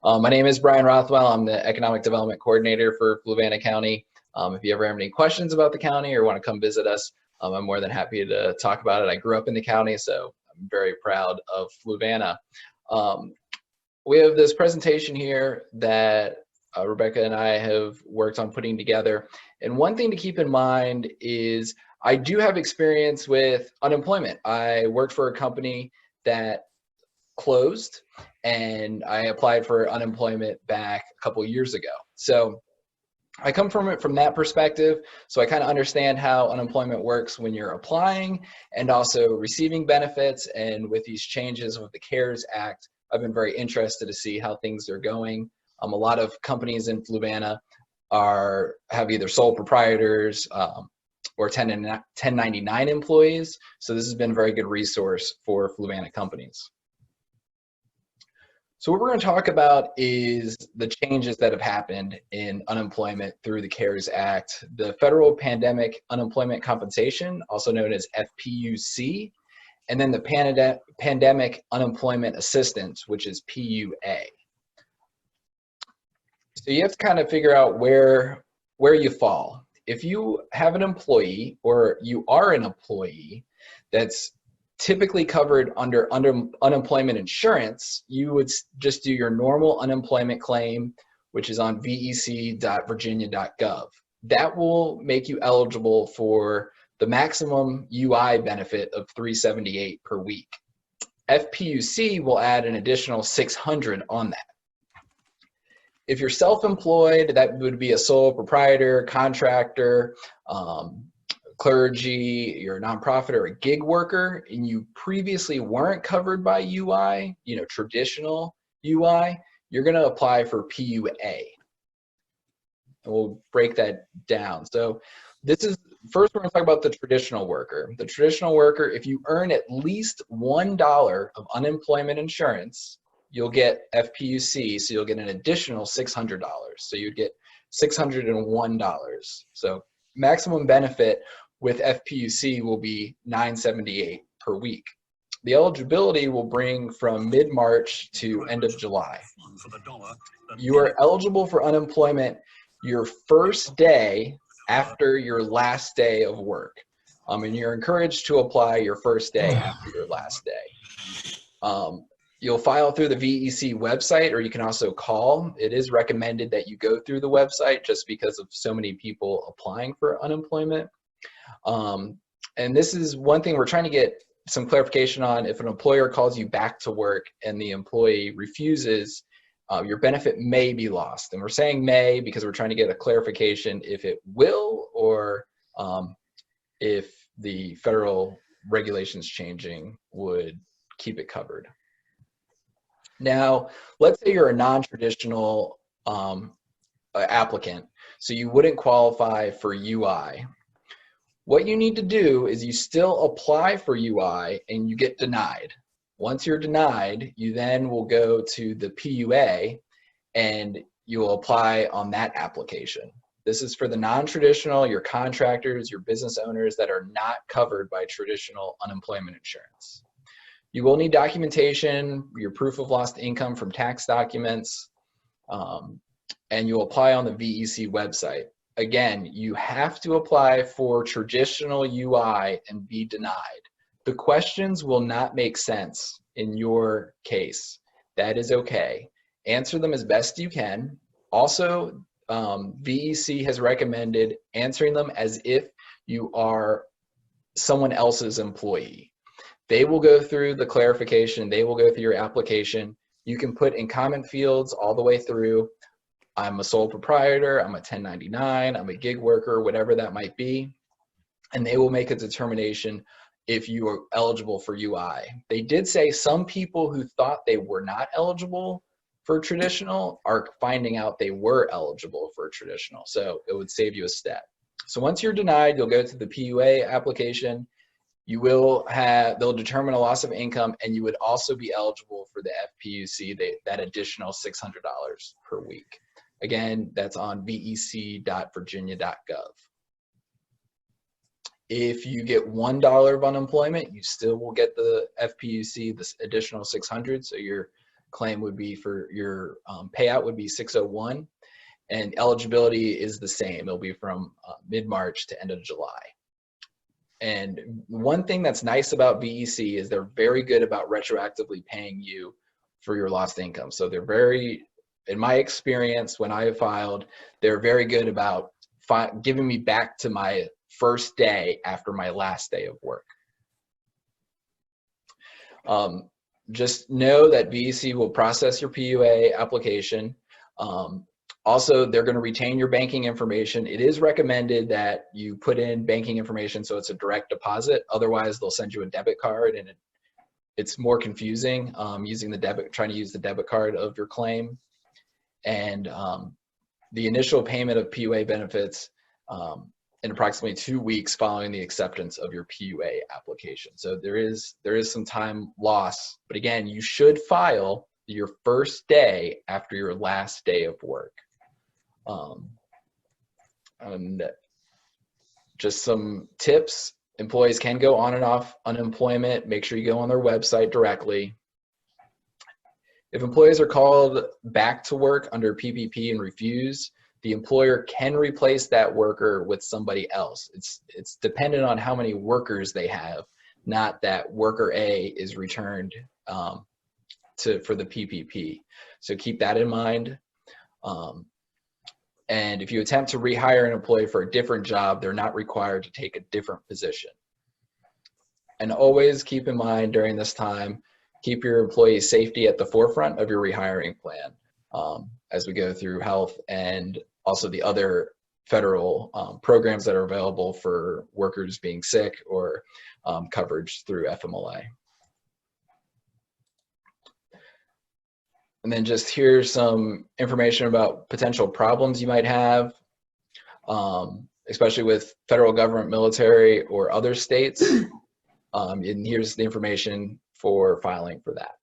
My name is Brian Rothwell. I'm the Economic Development Coordinator for Fluvanna County. If you ever have any questions about the county or want to come visit us, I'm more than happy to talk about it. I grew up in the county, so I'm very proud of Fluvanna. We have this presentation here that Rebecca and I have worked on putting together. And one thing to keep in mind is I do have experience with unemployment. I worked for a company that closed and I applied for unemployment back a couple of years ago. So I come from it from that perspective. So I kind of understand how unemployment works when you're applying and also receiving benefits. And with these changes with the CARES Act, I've been very interested to see how things are going. A lot of companies in Fluvanna have either sole proprietors or 1099 employees. So this has been a very good resource for Fluvanna companies. So what we're going to talk about is the changes that have happened in unemployment through the CARES Act, the Federal Pandemic Unemployment Compensation, also known as FPUC, and then the Pandemic Unemployment Assistance, which is PUA. So you have to kind of figure out where you fall. If you have an employee or you are an employee that's typically covered under unemployment insurance, you would just do your normal unemployment claim, which is on vec.virginia.gov. That will make you eligible for the maximum UI benefit of $378 per week. FPUC will add an additional $600 on that. If you're self-employed, that would be a sole proprietor, contractor, clergy, you're a nonprofit or a gig worker, and you previously weren't covered by UI, traditional UI, you're going to apply for PUA. And we'll break that down. So first we're going to talk about the traditional worker. The traditional worker, if you earn at least $1 of unemployment insurance, you'll get FPUC, so you'll get an additional $600. So you'd get $601. So maximum benefit with FPUC will be $978 per week. The eligibility will bring from mid-March to end of July. You are eligible for unemployment your first day after your last day of work. And you're encouraged to apply your first day after your last day. You'll file through the VEC website, or you can also call. It is recommended that you go through the website just because of so many people applying for unemployment. And this is one thing we're trying to get some clarification on. If an employer calls you back to work and the employee refuses, your benefit may be lost. And we're saying may because we're trying to get a clarification if it will or if the federal regulations changing would keep it covered. Now, let's say you're a non-traditional applicant, so you wouldn't qualify for UI. What you need to do is you still apply for UI and you get denied. Once you're denied, you then will go to the PUA and you'll apply on that application. This is for the non-traditional, your contractors, your business owners that are not covered by traditional unemployment insurance. You will need documentation, your proof of lost income from tax documents, and you'll apply on the VEC website. Again, you have to apply for traditional UI and be denied. The questions will not make sense in your case. That is okay. Answer them as best you can. Also, VEC has recommended answering them as if you are someone else's employee. They will go through the clarification. They will go through your application. You can put in comment fields all the way through. I'm a sole proprietor, I'm a 1099, I'm a gig worker, whatever that might be. And they will make a determination if you are eligible for UI. They did say some people who thought they were not eligible for traditional are finding out they were eligible for traditional. So it would save you a step. So once you're denied, you'll go to the PUA application. They'll determine a loss of income, and you would also be eligible for the FPUC, that additional $600 per week. Again, that's on vec.virginia.gov. If you get $1 of unemployment, you still will get the FPUC, this additional $600. So you're claim would be for your payout would be 601, and eligibility is the same. It'll be from mid-March to end of July. And one thing that's nice about VEC is they're very good about retroactively paying you for your lost income. So they're very, in my experience, when I have filed, they're very good about giving me back to my first day after my last day of work. Just know that VEC will process your PUA application. Also, they're going to retain your banking information. It is recommended that you put in banking information so it's a direct deposit. Otherwise, they'll send you a debit card, and it's more confusing trying to use the debit card of your claim. And the initial payment of PUA benefits in approximately 2 weeks following the acceptance of your PUA application. So there is some time loss, but again, you should file your first day after your last day of work. And just some tips: employees can go on and off unemployment. Make sure you go on their website directly. If employees are called back to work under PPP and refuse, the employer can replace that worker with somebody else. It's dependent on how many workers they have, not that worker A is returned for the PPP. So keep that in mind. And if you attempt to rehire an employee for a different job, they're not required to take a different position. And always keep in mind during this time, keep your employees' safety at the forefront of your rehiring plan as we go through health and also the other federal programs that are available for workers being sick or coverage through FMLA. And then just here's some information about potential problems you might have, especially with federal government, military, or other states. And here's the information for filing for that.